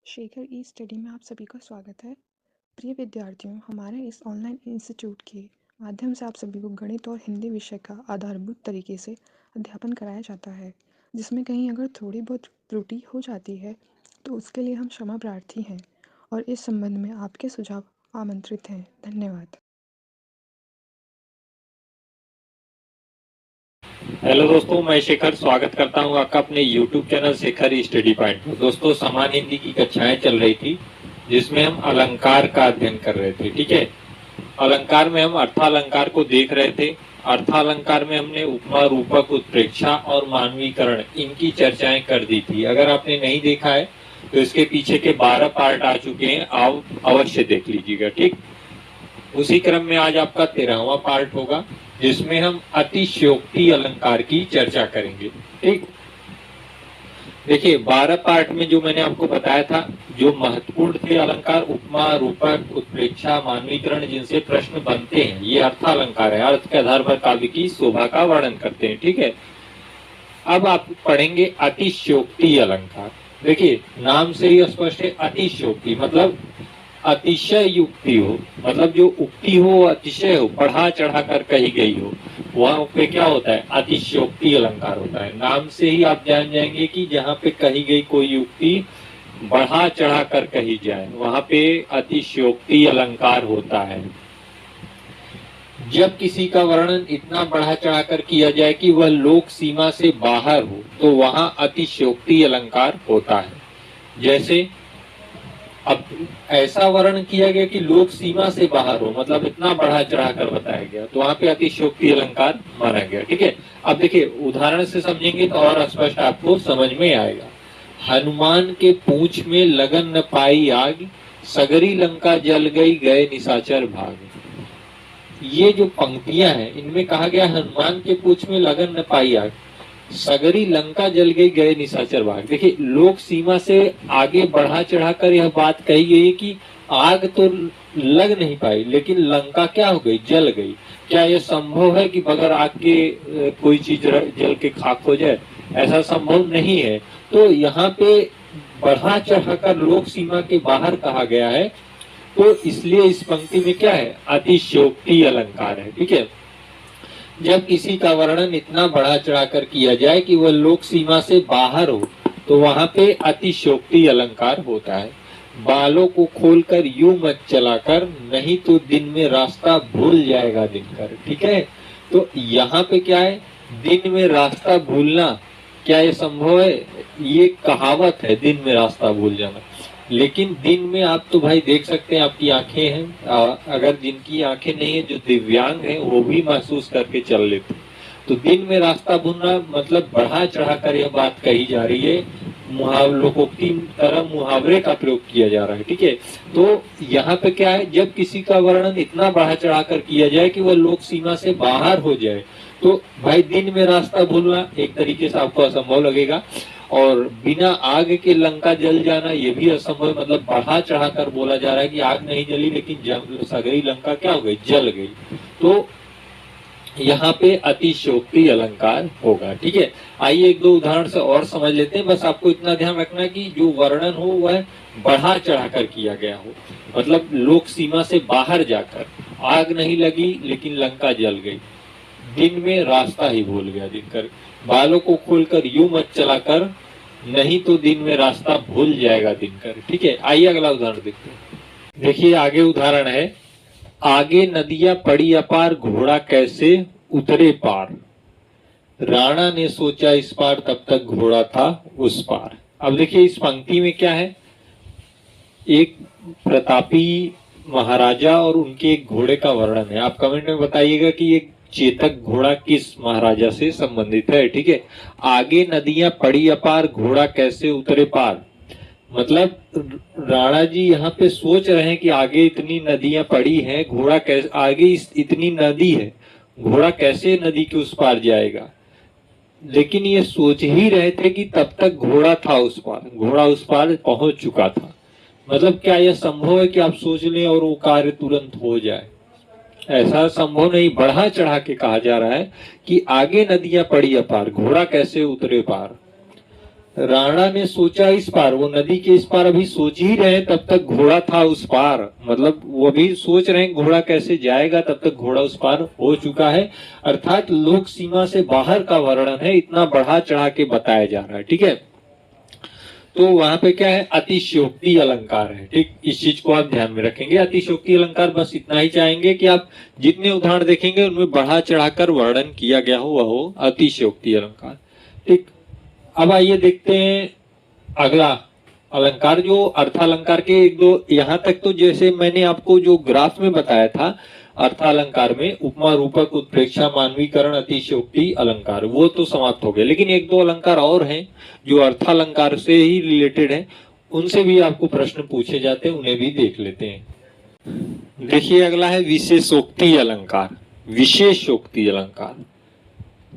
शेखर ई study में आप सभी का स्वागत है। प्रिय विद्यार्थियों, हमारे इस ऑनलाइन इंस्टीट्यूट के माध्यम से आप सभी को गणित और हिंदी विषय का आधारभूत तरीके से अध्यापन कराया जाता है, जिसमें कहीं अगर थोड़ी बहुत त्रुटि हो जाती है तो उसके लिए हम क्षमा प्रार्थी हैं और इस संबंध में आपके सुझाव आमंत्रित हैं। धन्यवाद। हेलो दोस्तों, मैं शेखर स्वागत करता हूं आपका अपने YouTube channel Shekhar study point पर। दोस्तों, सामान्य हिंदी की कक्षाएं चल रही थी जिसमें हम अलंकार का अध्ययन कर रहे थे। ठीक है, अलंकार में हम अर्थालंकार को देख रहे थे। अर्थालंकार में हमने उपमा, रूपक, उत्प्रेक्षा और मानवीकरण इनकी चर्चाएं कर दी थी। अगर आपने नहीं देखा है तो इसके पीछे के 12 पार्ट आ चुके हैं, आप अवश्य देख लीजिएगा। ठीक, उसी क्रम में आज आपका 13वां पार्ट होगा जिसमें हम अतिशयोक्ति अलंकार की चर्चा करेंगे। ठीक, देखिए 12 पार्ट में जो मैंने आपको बताया था, जो महत्वपूर्ण थे अलंकार, उपमा, रूपक, उत्प्रेक्षा, मानवीकरण, जिनसे प्रश्न बनते हैं, ये अर्थालंकार है। अर्थ के आधार पर काव्य की शोभा का वर्णन करते हैं। ठीक है, अब आप पढ़ेंगे अतिशयोक्ति अलंकार। देखिए नाम से ही स्पष्ट है, अतिशयोक्ति मतलब अतिशय युक्ति हो, मतलब जो उक्ति हो अतिशय हो, बढ़ा चढ़ा कर कही गई हो, वहां पे क्या होता है, अतिशयोक्ति अलंकार होता है। नाम से ही आप जान जाएंगे कि जहाँ पे कही गई कोई युक्ति बढ़ा चढ़ा कर कही जाए, वहां पे अतिशयोक्ति अलंकार होता है। जब किसी का वर्णन इतना बढ़ा चढ़ा कर किया जाए कि वह लोक सीमा से बाहर हो, तो वहां अतिशयोक्ति अलंकार होता है। जैसे अब ऐसा वर्णन किया गया कि लोक सीमा से बाहर हो, मतलब इतना बढ़ा चढ़ा कर बताया गया, तो वहां पे अतिशयोक्ति अलंकार माना गया। ठीक है, अब देखिए उदाहरण से समझेंगे तो और स्पष्ट आपको समझ में आएगा। हनुमान के पूंछ में लगन न पाई आग, सगरी लंका जल गई गए निशाचर भाग। ये जो पंक्तियां हैं इनमें कहा गया हनुमान के पूंछ में लगन न पाई आग, सगरी लंका जल गई गए निशाचर भाग। देखिए लोक सीमा से आगे बढ़ा चढ़ाकर यह बात कही गई कि आग तो लग नहीं पाई लेकिन लंका क्या हो गई, जल गई। क्या यह संभव है कि बगैर आग के कोई चीज जल के खाक हो जाए? ऐसा संभव नहीं है। तो यहाँ पे बढ़ा चढ़ाकर लोक सीमा के बाहर कहा गया है, तो इसलिए इस पंक्ति में क्या है, अतिशयोक्ति अलंकार है। ठीक है, जब किसी का वर्णन इतना बढ़ा चढ़ाकर किया जाए कि वह लोक सीमा से बाहर हो, तो वहां पे अतिशयोक्ति अलंकार होता है। बालों को खोलकर यूं मत चलाकर, नहीं तो दिन में रास्ता भूल जाएगा दिनकर। ठीक है, तो यहाँ पे क्या है, दिन में रास्ता भूलना, क्या ये संभव है? ये कहावत है, दिन में रास्ता भूल जाना। लेकिन दिन में आप तो भाई देख सकते हैं, आपकी आंखें हैं, अगर जिनकी आंखें नहीं है, जो दिव्यांग हैं, वो भी महसूस करके चल लेते। तो दिन में रास्ता भूलना मतलब बढ़ा चढ़ा कर यह बात कही जा रही है, लोकोक्ति तरह मुहावरे का प्रयोग किया जा रहा है। ठीक है, तो यहाँ पे क्या है, जब किसी का वर्णन इतना बढ़ा चढ़ा कर किया जाए कि वह लोक सीमा से बाहर हो जाए, तो भाई दिन में रास्ता भूलना एक तरीके से आपको असंभव लगेगा, और बिना आग के लंका जल जाना ये भी असंभव। मतलब बढ़ा चढ़ा कर बोला जा रहा है कि आग नहीं जली लेकिन सगरी लंका क्या हो गई, जल गई। तो यहाँ पे अतिशयोक्ति अलंकार होगा। ठीक है, आइए एक दो उदाहरण से और समझ लेते हैं। बस आपको इतना ध्यान रखना कि जो वर्णन हो वह बढ़ा चढ़ा कर किया गया हो, मतलब लोक सीमा से बाहर जाकर। आग नहीं लगी लेकिन लंका जल गई, दिन में रास्ता ही भूल गया दिनकर, बालों को खोलकर यूं मत चलाकर, नहीं तो दिन में रास्ता भूल जाएगा दिनकर। ठीक है, आइए अगला उदाहरण देखते हैं। देखिए आगे उदाहरण है, आगे नदियां पड़ी अपार, घोड़ा कैसे उतरे पार। राणा ने सोचा इस पार, तब तक घोड़ा था उस पार। अब देखिए इस पंक्ति में क्या है, एक प्रतापी महाराजा और उनके एक घोड़े का वर्णन है। आप कमेंट में बताइएगा कि ये चेतक घोड़ा किस महाराजा से संबंधित है। ठीक है, आगे नदियां पड़ी अपार, घोड़ा कैसे उतरे पार, मतलब राणा जी यहाँ पे सोच रहे हैं कि आगे इतनी नदियां पड़ी हैं, घोड़ा कैसे आगे इतनी नदी है, घोड़ा कैसे नदी के उस पार जाएगा। लेकिन ये सोच ही रहे थे कि तब तक घोड़ा था उस पार, घोड़ा उस पार पहुंच चुका था। मतलब क्या यह संभव है कि आप सोच लें और वो कार्य तुरंत हो जाए? ऐसा संभव नहीं। बढ़ा चढ़ा के कहा जा रहा है कि आगे नदियां पड़ी अपार, घोड़ा कैसे उतरे पार। राणा ने सोचा इस पार, वो नदी के इस पार अभी सोच ही रहे तब तक घोड़ा था उस पार, मतलब वो अभी सोच रहे हैं घोड़ा कैसे जाएगा, तब तक घोड़ा उस पार हो चुका है। अर्थात लोक सीमा से बाहर का वर्णन है, इतना बढ़ा चढ़ा के बताया जा रहा है। ठीक है, तो वहां पे क्या है, अतिशयोक्ति अलंकार है। ठीक, इस चीज को आप ध्यान में रखेंगे। अतिशयोक्ति अलंकार बस इतना ही चाहेंगे कि आप जितने उदाहरण देखेंगे उनमें बढ़ा चढ़ाकर वर्णन किया गया हो, वह हो अतिशयोक्ति अलंकार। ठीक, अब आइए देखते हैं अगला अलंकार, जो अर्थालंकार के एक दो, यहां तक तो जैसे मैंने आपको जो ग्राफ में बताया था, अर्थालंकार में उपमा, रूपक, उत्प्रेक्षा, मानवीकरण, अतिशयोक्ति अलंकार, वो तो समाप्त हो गए। लेकिन एक दो अलंकार और हैं जो अर्थालंकार से ही रिलेटेड हैं, उनसे भी आपको प्रश्न पूछे जाते हैं, उन्हें भी देख लेते हैं। देखिए अगला है विशेषोक्ति अलंकार। विशेषोक्ति अलंकार,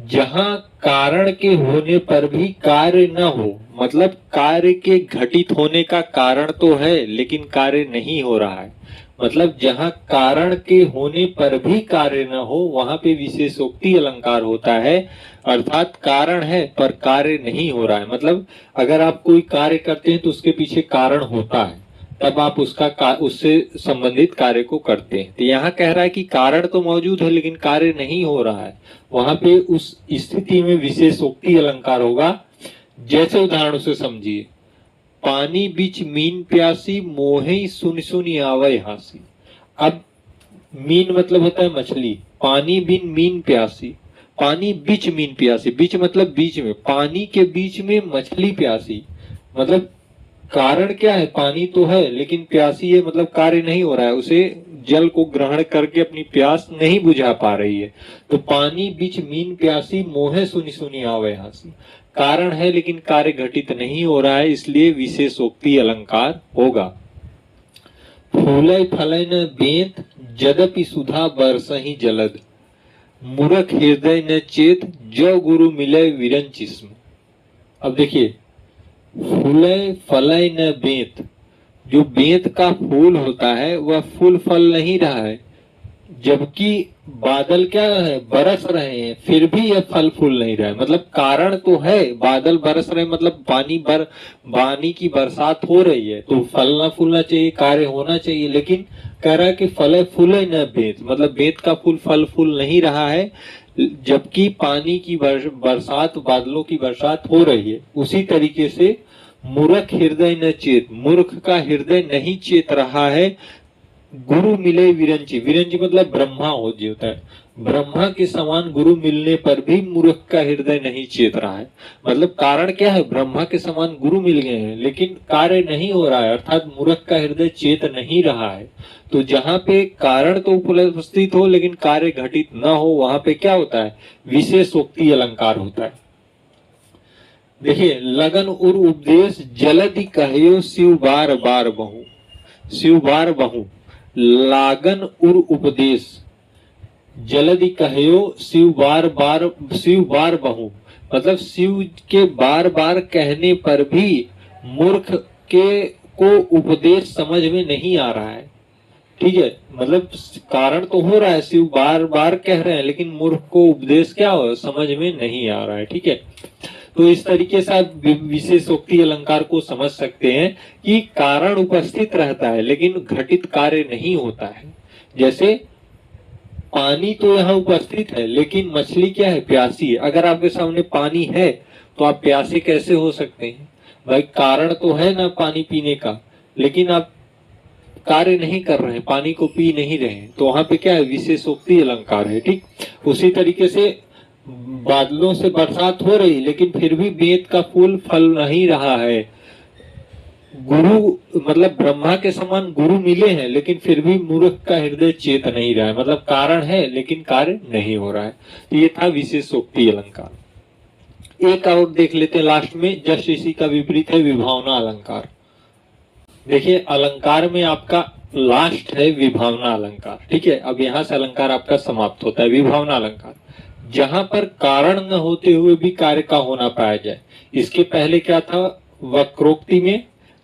जहां कारण के होने पर भी कार्य न हो, मतलब कार्य के घटित होने का कारण तो है लेकिन कार्य नहीं हो रहा है, मतलब जहां कारण के होने पर भी कार्य न हो वहां पे विशेषोक्ति अलंकार होता है। अर्थात कारण है पर कार्य नहीं हो रहा है, मतलब अगर आप कोई कार्य करते हैं तो उसके पीछे कारण होता है, तब आप उससे संबंधित कार्य को करते हैं। तो यहाँ कह रहा है कि कारण तो मौजूद है लेकिन कार्य नहीं हो रहा है, वहां पे उस स्थिति में विशेषोक्ति अलंकार होगा। जैसे उदाहरण से समझिए, पानी बीच मीन प्यासी, मोहे सुन सुनी आवै हासी। अब मीन मतलब होता है मछली, पानी बिन मीन प्यासी, पानी बीच मीन प्यासी, बीच मतलब बीच में, पानी के बीच में मछली प्यासी, मतलब कारण क्या है, पानी तो है लेकिन प्यासी है, मतलब कार्य नहीं हो रहा है, उसे जल को ग्रहण करके अपनी प्यास नहीं बुझा पा रही है। तो पानी बीच मीन प्यासी, मोहे सुनी सुनी आवै हासी, कारण है लेकिन कार्य घटित नहीं हो रहा है, इसलिए विशेषोक्ति अलंकार होगा। फूलै फलै न बेंत, यद्यपि सुधा बरसहि जलद, मूर्ख हृदय न चेत, जो गुरु मिले विरंचिस्म। अब देखिए, फूलै फलै न बेंत, जो बेंत का फूल होता है वह फूल फल नहीं रहा है, जबकि बादल क्या है, बरस रहे हैं, फिर भी यह फल फूल नहीं रहा है। मतलब कारण तो है, बादल बरस रहे, मतलब पानी की बरसात हो रही है, तो फलना फूलना चाहिए, कार्य होना चाहिए, लेकिन कह रहा है कि फले फूले न बेत, मतलब बेत का फूल फल फूल नहीं रहा है, जबकि पानी की बरसात, बादलों की बरसात हो रही है। उसी तरीके से मूर्ख हृदय न चेत, मूर्ख का हृदय नहीं चेत रहा है, गुरु मिले विरंची, विरंची मतलब ब्रह्मा हो होता है, ब्रह्मा के समान गुरु मिलने पर भी मूर्ख का हृदय नहीं चेत रहा है। मतलब कारण क्या है, ब्रह्मा के समान गुरु मिल गए हैं लेकिन कार्य नहीं हो रहा है, अर्थात मूर्ख का हृदय चेत नहीं रहा है। तो जहां पे कारण तो उपस्थित हो लेकिन कार्य घटित न हो, वहां पे क्या होता है, विशेषोक्ति अलंकार होता है। देखिए, लगन उर उपदेश, जलधि कहियो शिव बार बार बहु, शिव बार बहु, लागन उर उपदेश, जलधि कहियो शिव बार बहु, मतलब शिव के बार बार कहने पर भी मूर्ख के को उपदेश समझ में नहीं आ रहा है। ठीक है, मतलब कारण तो हो रहा है, शिव बार बार कह रहे हैं लेकिन मूर्ख को उपदेश क्या हो, समझ में नहीं आ रहा है। ठीक है, तो इस तरीके से आप विशेषोक्ति अलंकार को समझ सकते हैं कि कारण उपस्थित रहता है लेकिन घटित कार्य नहीं होता है। जैसे पानी तो यहाँ उपस्थित है लेकिन मछली क्या है, प्यासी है। अगर आपके सामने पानी है तो आप प्यासे कैसे हो सकते हैं भाई, कारण तो है ना पानी पीने का, लेकिन आप कार्य नहीं कर रहे हैं, पानी को पी नहीं रहे हैं, तो वहां पे क्या है, विशेषोक्ति अलंकार है। ठीक, उसी तरीके से बादलों से बरसात हो रही लेकिन फिर भी बेत का फूल फल नहीं रहा है, गुरु मतलब ब्रह्मा के समान गुरु मिले हैं लेकिन फिर भी मूर्ख का हृदय चेत नहीं रहा है, मतलब कारण है लेकिन कार्य नहीं हो रहा है। तो ये था विशेषोक्ति अलंकार। एक और देख लेते हैं लास्ट में, जस्ट इसी का विपरीत है विभावना अलंकार। देखिए, अलंकार में आपका लास्ट है विभावना अलंकार। ठीक है, अब यहां से अलंकार आपका समाप्त होता है। विभावना अलंकार, जहां पर कारण न होते हुए भी कार्य का होना पाया जाए। इसके पहले क्या था वक्रोक्ति में,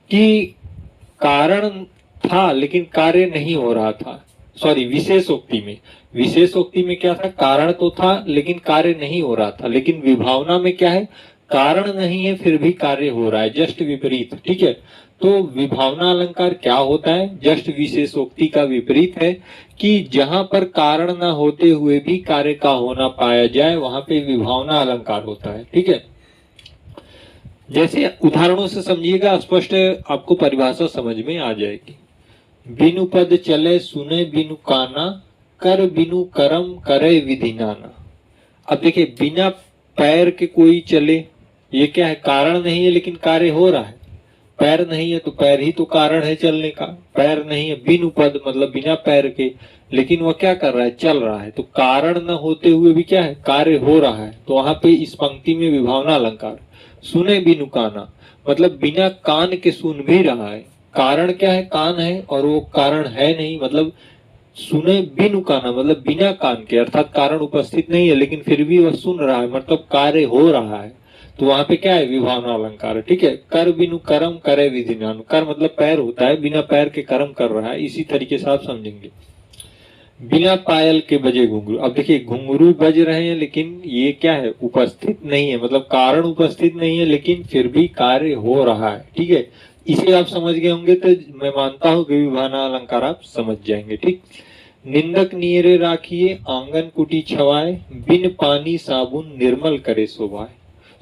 कि कारण था लेकिन कार्य नहीं हो रहा था, सॉरी विशेषोक्ति में, विशेषोक्ति में क्या था, कारण तो था लेकिन कार्य नहीं हो रहा था। लेकिन विभावना में क्या है, कारण नहीं है फिर भी कार्य हो रहा है, जस्ट विपरीत। ठीक है, तो विभावना अलंकार क्या होता है? जस्ट विशेषोक्ति का विपरीत है कि जहां पर कारण न होते हुए भी कार्य का होना पाया जाए वहां पे विभावना अलंकार होता है। ठीक है, जैसे उदाहरणों से समझिएगा, स्पष्ट आपको परिभाषा समझ में आ जाएगी। बिनु पद चले सुने बिनु काना, कर बिनु करम करे विधि नाना। अब देखिए, बिना पैर के कोई चले, ये क्या है? कारण नहीं है लेकिन कार्य हो रहा है। पैर नहीं है तो पैर ही तो कारण है चलने का। पैर नहीं है, बिनु पद मतलब बिना पैर के, लेकिन वह क्या कर रहा है? चल रहा है। तो कारण न होते हुए भी क्या है? कार्य हो रहा है। तो वहां पे इस पंक्ति में विभावना अलंकार। सुने बिनु काना मतलब बिना कान के सुन भी रहा है। कारण क्या है? कान है, और वो कारण है नहीं, मतलब सुने बिनु काना मतलब बिना कान के, अर्थात कारण उपस्थित नहीं है लेकिन फिर भी वह सुन रहा है, मतलब कार्य हो रहा है। तो वहां पे क्या है? विभावना अलंकार। ठीक है, कर बिनु करम करे विधि नानु। कर मतलब पैर होता है, बिना पैर के कर्म कर रहा है। इसी तरीके से आप समझेंगे। बिना पायल के बजे घुंघरू। अब देखिए, घुंघरू बज रहे हैं लेकिन ये क्या है? उपस्थित नहीं है, मतलब कारण उपस्थित नहीं है लेकिन फिर भी कार्य हो रहा है। ठीक है, इसे आप समझ गए होंगे तो मैं मानता हूं कि विभावना अलंकार आप समझ जाएंगे। ठीक, निंदक नियरे राखिए आंगन कुटी छवाए, बिन पानी साबुन निर्मल करे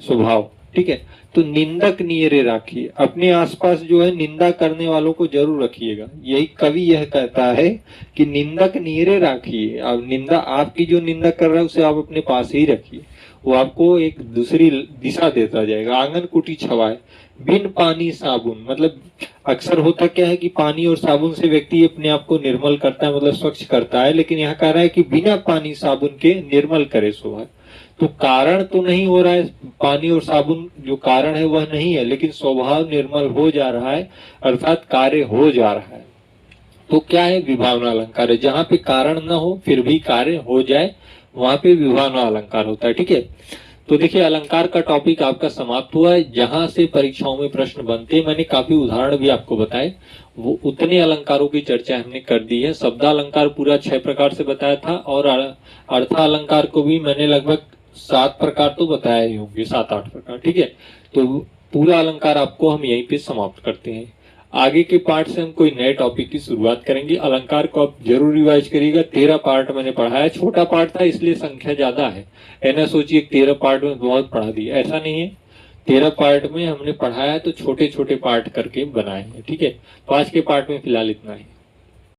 स्वभाव। ठीक है, तो निंदक नियरे राखिए, अपने आसपास जो है निंदा करने वालों को जरूर रखिएगा। यही कवि यह कहता है कि निंदक नियरे राखिए। अब निंदा, आपकी जो निंदा कर रहा है उसे आप अपने पास ही रखिए, वो आपको एक दूसरी दिशा देता जाएगा। आंगन कुटी छवाए, बिन पानी साबुन मतलब अक्सर होता क्या है कि पानी और साबुन से व्यक्ति अपने आप को निर्मल करता है, मतलब स्वच्छ करता है, लेकिन यहाँ कह रहा है कि बिना पानी साबुन के निर्मल करे स्वभाव। तो कारण तो नहीं हो रहा है, पानी और साबुन जो कारण है वह नहीं है, लेकिन स्वभाव निर्मल हो जा रहा है, अर्थात कार्य हो जा रहा है। तो क्या है? विभावना अलंकार है। जहां पे कारण न हो फिर भी कार्य हो जाए वहां पे विभावना अलंकार होता है। ठीक है, तो देखिए, अलंकार का टॉपिक आपका समाप्त हुआ है। जहां से परीक्षाओं में प्रश्न बनते हैं, मैंने काफी उदाहरण भी आपको बताए, वो उतने अलंकारों की चर्चा हमने कर दी है। शब्दालंकार पूरा 6 प्रकार से बताया था, और अर्थालंकार को भी मैंने लगभग 7 प्रकार तो बताए ही होंगे, 7-8 प्रकार। ठीक है, तो पूरा अलंकार आपको हम यहीं पे समाप्त करते हैं। आगे के पार्ट से हम कोई नए टॉपिक की शुरुआत करेंगे। अलंकार को आप जरूर रिवाइज करिएगा। 13 पार्ट मैंने पढ़ाया, छोटा पार्ट था इसलिए संख्या ज्यादा है। ऐसा सोचिए 13 पार्ट में बहुत पढ़ा दिया, ऐसा नहीं है। 13 पार्ट में हमने पढ़ाया तो छोटे छोटे पार्ट करके बनाए हैं। ठीक है, तो आज के पार्ट में फिलहाल इतना ही।